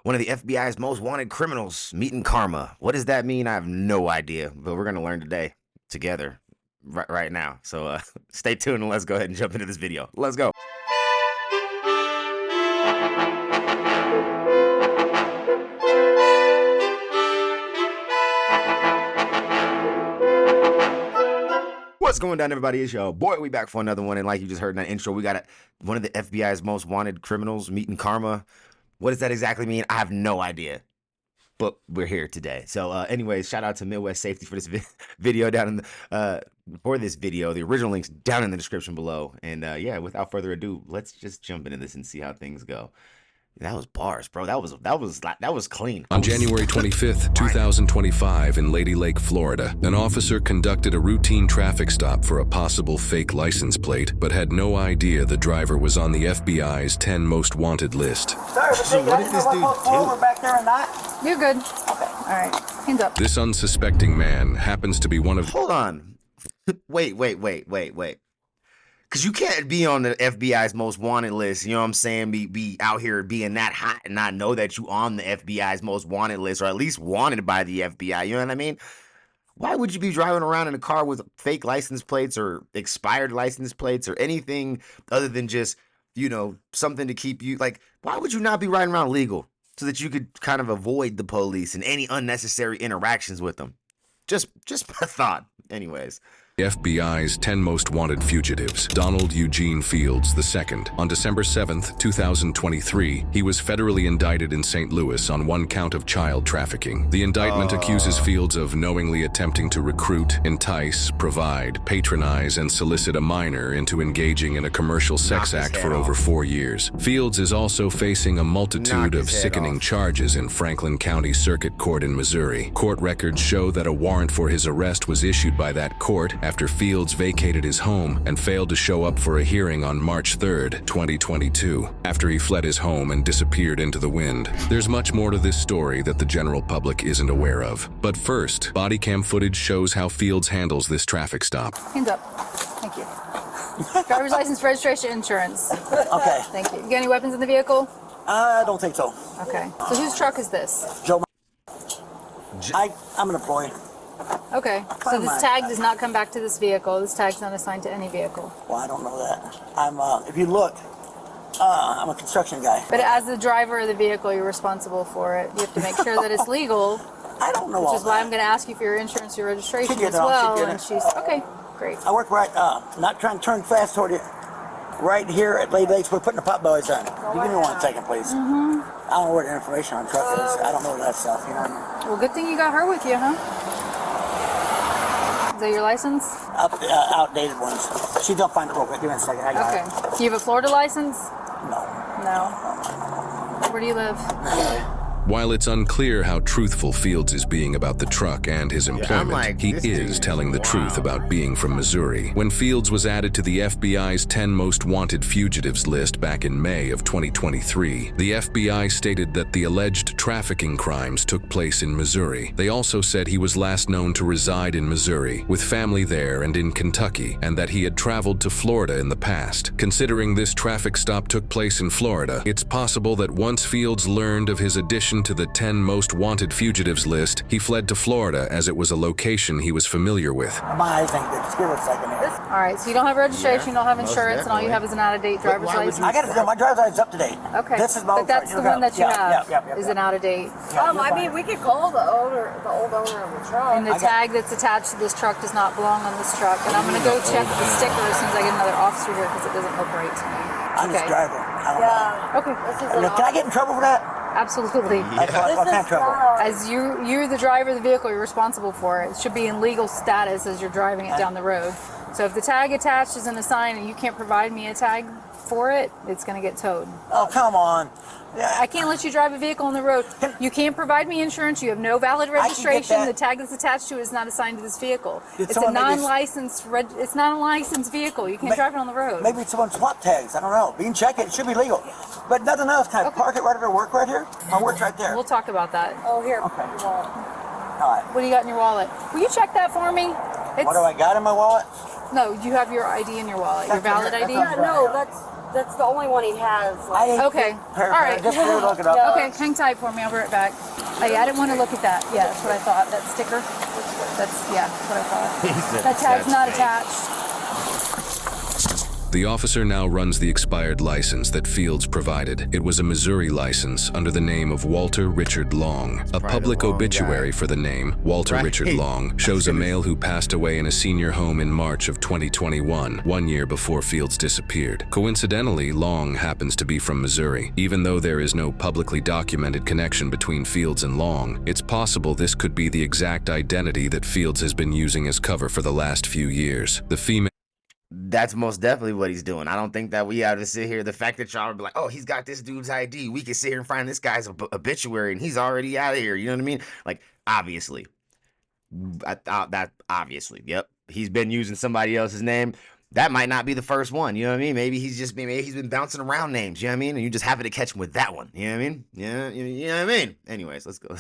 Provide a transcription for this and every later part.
One of the FBI's most wanted criminals meeting karma. What does that mean? I have no idea, but we're going to learn today together right now. So stay tuned and let's go ahead and jump into this video. Let's go. What's going down, everybody? It's your boy. We back for another one, and like you just heard in that intro, we got one of the FBI's most wanted criminals meeting karma. What does that exactly mean? I have no idea, but we're here today. So, anyways, shout out to Midwest Safety for this video down in the for this video. The original link's down in the description below. And yeah, without further ado, let's just jump into this and see how things go. That was bars, bro. That was clean. On January 25th, 2025, in Lady Lake, Florida, an officer conducted a routine traffic stop for a possible fake license plate, but had no idea the driver was on the FBI's 10 most wanted list. Sorry, So what did this dude do? Back there or not? You're good. Okay. All right. Hands up. This unsuspecting man happens to be one of... Hold on. Wait. Because you can't be on the FBI's most wanted list, you know what I'm saying? Be out here being that hot and not know that you on the FBI's most wanted list, or at least wanted by the FBI, you know what I mean? Why would you be driving around in a car with fake license plates or expired license plates or anything other than just, you know, something to keep you, like, why would you not be riding around legal so that you could kind of avoid the police and any unnecessary interactions with them? Just a thought. Anyways. FBI's 10 most wanted fugitives, Donald Eugene Fields II. On December 7th, 2023, he was federally indicted in St. Louis on one count of child trafficking. The indictment accuses Fields of knowingly attempting to recruit, entice, provide, patronize, and solicit a minor into engaging in a commercial sex act for over 4 years. Fields is also facing a multitude of sickening charges in Franklin County Circuit Court in Missouri. Court records show that a warrant for his arrest was issued by that court after Fields vacated his home and failed to show up for a hearing on March 3rd, 2022, after he fled his home and disappeared into the wind. There's much more to this story that the general public isn't aware of. But first, body cam footage shows how Fields handles this traffic stop. Hands up. Thank you. Driver's license, registration, insurance. Okay. Thank you. You got any weapons in the vehicle? I don't think so. Okay. So whose truck is this? Joe. I'm an employee. Okay. So this tag does not come back to this vehicle. This tag's not assigned to any vehicle. Well, I don't know that. If you look, I'm a construction guy. But as the driver of the vehicle, you're responsible for it. You have to make sure that it's legal. I don't know all that. Which is why I'm going to ask you for your insurance, your registration She did as it all. well. She did And it. she's okay. Great. I work right, not trying to turn fast toward you. Right here at Lady Lakes, we're putting the pot bellies on. You give me 1 second, please. I don't know where the information on truck is. I don't know that stuff, you know what I mean? Well, good thing you got her with you, huh? Is that your license? Outdated ones. She's gonna find it real quick. Give me a second. I got Okay. Do you have a Florida license? it. No. No. Where do you live? While it's unclear how truthful Fields is being about the truck and his employment, he is telling the truth about being from Missouri. When Fields was added to the FBI's 10 most wanted fugitives list back in May of 2023, the FBI stated that the alleged trafficking crimes took place in Missouri. They also said he was last known to reside in Missouri, with family there and in Kentucky, and that he had traveled to Florida in the past. Considering this traffic stop took place in Florida, it's possible that once Fields learned of his addition to the 10 most wanted fugitives list, he fled to Florida as it was a location he was familiar with. My eyes ain't good. Just give her a second here. All right, so you don't have registration, you don't have insurance, and all you have is an out-of-date driver's license. I got to do my driver's license up to date. Okay, This is my but old that's truck. the one that you have Yeah. is an out-of-date. I mean, we could call the old owner of the truck. And the tag that's attached to this truck does not belong on this truck. And I'm going to go check the sticker as soon as I get another officer here because it doesn't look right to me. I'm just driving. I don't know. Okay. This is Can I get in trouble for that? Absolutely. What kind of trouble? As you're the driver of the vehicle, you're responsible for it. It should be in legal status as you're driving it down the road. So if the tag attached isn't assigned and you can't provide me a tag for it, it's going to get towed. Oh, come on. I can't let you drive a vehicle on the road. You can't provide me insurance. You have no valid registration. The tag that's attached to it is not assigned to this vehicle. It's a non-licensed. It's not a licensed vehicle. You can't drive it on the road. Maybe someone swap tags. I don't know. We can check it. It should be legal. But nothing else. Can I park it right at our work right here? My work's right there. We'll talk about that. Oh, here. Okay. All right. What do you got in your wallet? Will you check that for me? What do I got in my wallet? No, you have your ID in your wallet. Your valid ID? Yeah, no, that's That's the only one he has. I ain't Okay. All right. Just go look it up. Okay, hang tight for me. I'll be right back. Hey, I didn't want to look at that. Yeah, that's what I thought. That sticker. That's what I thought. That tag's not attached. The officer now runs the expired license that Fields provided. It was a Missouri license under the name of Walter Richard Long. A public obituary for the name, Walter Richard Long, shows a male who passed away in a senior home in March of 2021, 1 year before Fields disappeared. Coincidentally, Long happens to be from Missouri. Even though there is no publicly documented connection between Fields and Long, it's possible this could be the exact identity that Fields has been using as cover for the last few years. The female That's most definitely what he's doing. I don't think that we have to sit here. The fact that y'all would be like, oh, he's got this dude's ID. We can sit here and find this guy's obituary and he's already out of here. You know what I mean? Like, obviously. Obviously. Yep. He's been using somebody else's name. That might not be the first one. You know what I mean? Maybe he's been bouncing around names. You know what I mean? And you just happen to catch him with that one. You know what I mean? Yeah, you know what I mean? Anyways, let's go.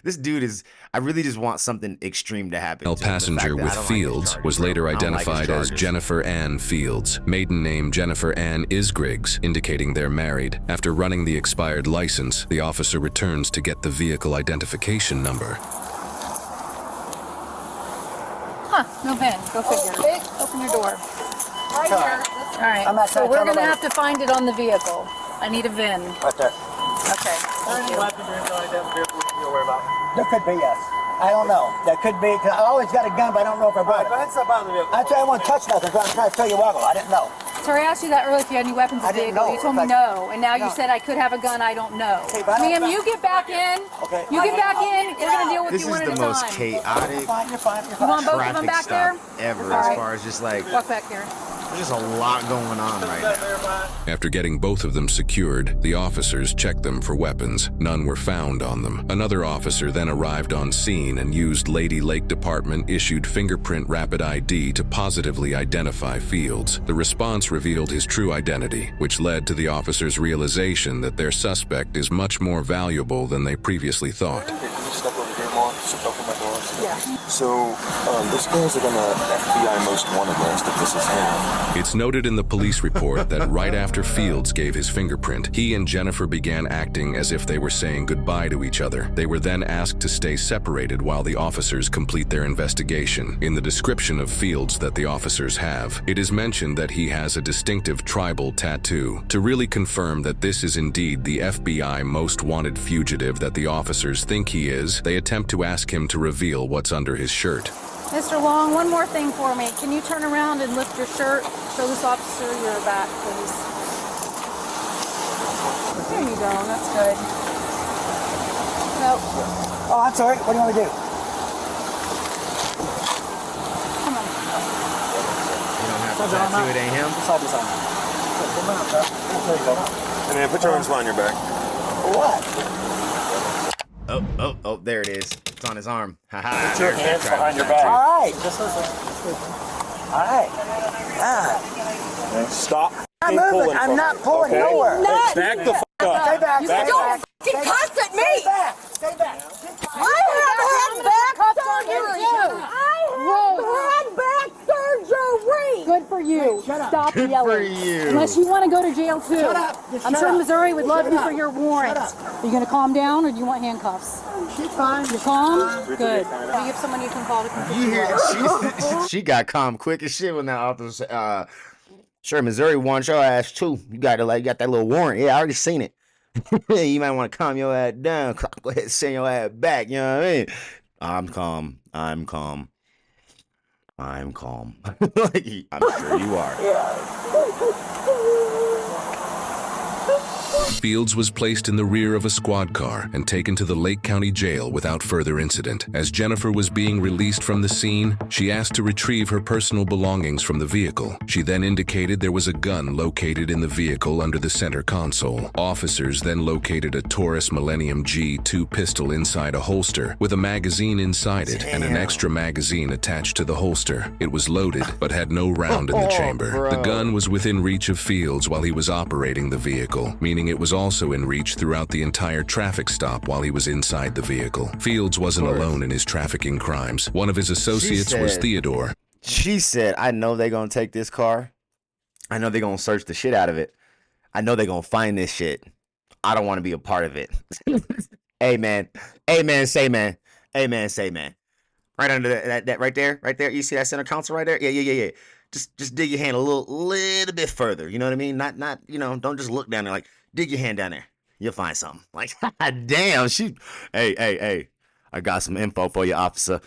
This dude is, I really just want something extreme to happen. Male passenger with Fields was later identified as Jennifer Ann Fields, maiden name Jennifer Ann Isgriggs, indicating they're married. After running the expired license, the officer returns to get the vehicle identification number. Huh, no VIN. Go figure. Open your door. Right here. All right, so we're going to have to find it on the vehicle. I need a VIN. Right there. Okay. There could be, yes. I don't know. There could be, because I always got a gun, but I don't know if I brought it. I tell you, I won't touch nothing, so I'm trying to tell you wobble. I didn't know. So I asked you that earlier if you had any weapons in I the didn't vehicle. know. You told me no, and now you said I could have a gun. I don't know. Okay, but I don't Ma'am, know. you get back in. Okay. You get back in. We're going to deal with This you is one at the a most time. chaotic You're fine, you're fine, you're You fine. want both of them traffic back there? stop ever, All as right. far as just like, Walk back here. there's just a lot going on right now. After getting both of them secured, the officers checked them for weapons. None were found on them. Another officer then arrived on scene and used Lady Lake Department issued fingerprint rapid ID to positively identify Fields. The response revealed his true identity, which led to the officers' realization that their suspect is much more valuable than they previously thought. Step over here more, step over my door. Yeah. So, this guy's on the FBI most wanted list if this is him. It's noted in the police report that right after Fields gave his fingerprint, he and Jennifer began acting as if they were saying goodbye to each other. They were then asked to stay separated while the officers complete their investigation. In the description of Fields that the officers have, it is mentioned that he has a distinctive tribal tattoo. To really confirm that this is indeed the FBI most wanted fugitive that the officers think he is, they attempt to ask him to reveal what's under his shirt. Mr. Long, one more thing for me. Can you turn around and lift your shirt? Show this officer your back, please. There you go. That's good. Nope. Oh, I'm sorry. What do you want me to do? Come on. You don't have to tattoo, it ain't him. Slide this on. There you go. And then put your arms behind your back. What? Oh, there it is. It's on his arm. Haha. Put your hands behind your back. All right. All right. Ah. Stop. I'm moving. I'm not pulling nowhere. Back the f up. Stay back. You Stay don't back. Fucking cuss at me! Stay back. Stay back. I have had back surgery! Whoa. I have had back surgery! Good for you. Shut up. Stop Good yelling. for you. Unless you want to go to jail too. Shut up. Just I'm shut sure up. Missouri would love Shut you up. for your warrant. Shut Are you going to calm down or do you want handcuffs? She's fine. You're calm? Good. Do you have someone you can call to come pick You you hear? up? She got calm quick as shit when that officer. Sure, Missouri wants your ass too. You got that little warrant. Yeah, I already seen it. You might want to calm your ass down. Go ahead and send your ass back. You know what I mean? I'm calm. I'm calm. I'm calm. I'm sure you are. Fields was placed in the rear of a squad car and taken to the Lake County Jail without further incident. As Jennifer was being released from the scene, she asked to retrieve her personal belongings from the vehicle. She then indicated there was a gun located in the vehicle under the center console. Officers then located a Taurus Millennium G2 pistol inside a holster with a magazine inside it and an extra magazine attached to the holster. It was loaded but had no round in the chamber. The gun was within reach of Fields while he was operating the vehicle, meaning it was also in reach throughout the entire traffic stop while he was inside the vehicle. Fields wasn't alone in his trafficking crimes. One of his associates was Theodore. She said, I know they're going to take this car. I know they're gonna search the shit out of it. I know they're gonna find this shit. I don't want to be a part of it. Amen. Amen. Say man. Amen. Say man. Right under that right there, right there. You see that center console right there? Yeah. Just dig your hand a little bit further. You know what I mean? Not don't just look down there. Like dig your hand down there. You'll find something. Like damn, hey. I got some info for you, officer.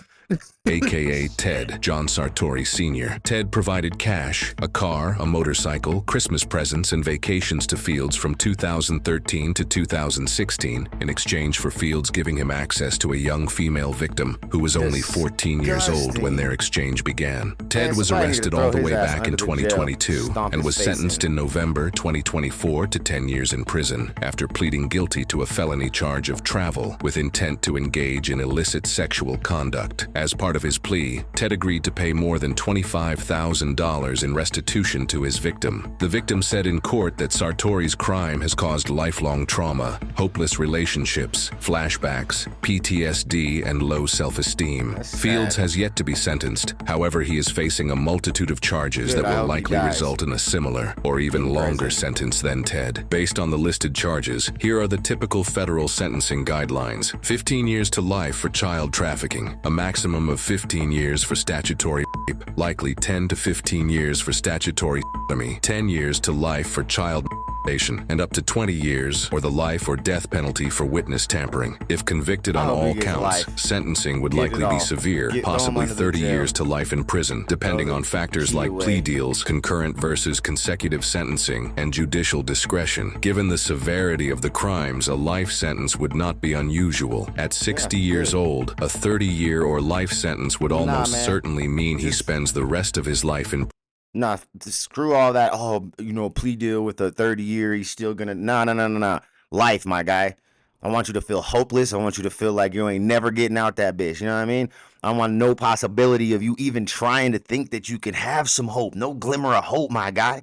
aka Ted, John Sartori Sr. Ted provided cash, a car, a motorcycle, Christmas presents, and vacations to Fields from 2013 to 2016 in exchange for Fields giving him access to a young female victim who was only 14 years old when their exchange began. Ted was arrested all the way back in 2022 and was sentenced in November 2024 to 10 years in prison after pleading guilty to a felony charge of travel with intent to engage in illicit sexual conduct. As part of his plea, Ted agreed to pay more than $25,000 in restitution to his victim. The victim said in court that Sartori's crime has caused lifelong trauma, hopeless relationships, flashbacks, PTSD, and low self-esteem. Fields has yet to be sentenced. However, he is facing a multitude of charges that will likely result in a similar or even longer sentence than Ted. Based on the listed charges, here are the typical federal sentencing guidelines. 15 years to life for child trafficking, a maximum of 15 years for statutory rape, likely 10 to 15 years for statutory sodomy, 10 years to life for child molestation, and up to 20 years or the life or death penalty for witness tampering. If convicted on all counts, sentencing would likely be severe, possibly 30 years to life in prison, depending on factors like plea deals, concurrent versus consecutive sentencing, and judicial discretion. Given the severity of the crimes, a life sentence would not be unusual. At 60 years old, a 30-year or life sentence would almost certainly mean he spends the rest of his life in Nah, screw all that. Oh, plea deal with a 30-year. He's still gonna. Nah. Life, my guy. I want you to feel hopeless. I want you to feel like you ain't never getting out that bitch. You know what I mean? I want no possibility of you even trying to think that you can have some hope. No glimmer of hope, my guy.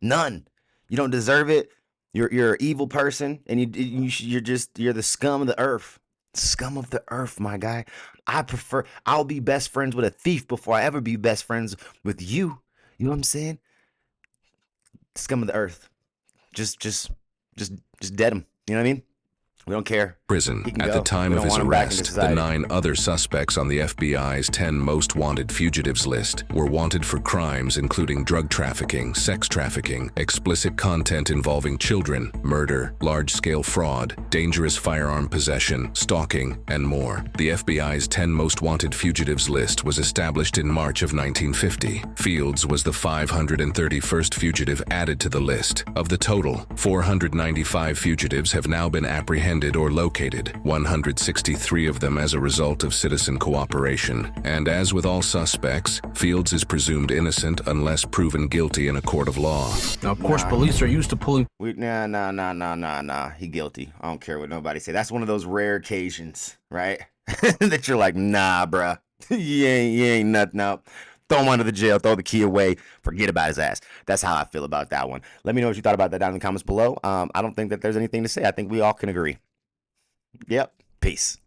None. You don't deserve it. You're an evil person, and you're the scum of the earth. Scum of the earth, my guy. I'll be best friends with a thief before I ever be best friends with you. You know what I'm saying? Scum of the earth. Just dead him. You know what I mean? We don't care. Prison. At the time of his arrest, the 9 other suspects on the FBI's 10 most wanted fugitives list were wanted for crimes including drug trafficking, sex trafficking, explicit content involving children, murder, large-scale fraud, dangerous firearm possession, stalking, and more. The FBI's 10 most wanted fugitives list was established in March of 1950. Fields was the 531st fugitive added to the list. Of the total, 495 fugitives have now been apprehended or located, 163 of them as a result of citizen cooperation. And as with all suspects, Fields is presumed innocent unless proven guilty in a court of law. Now, of course, police are used to pulling... Nah. He guilty. I don't care what nobody say. That's one of those rare occasions, right? that you're like, nah, bruh. you ain't nothing up. Throw him under the jail, throw the key away, forget about his ass. That's how I feel about that one. Let me know what you thought about that down in the comments below. I don't think that there's anything to say. I think we all can agree. Yep. Peace.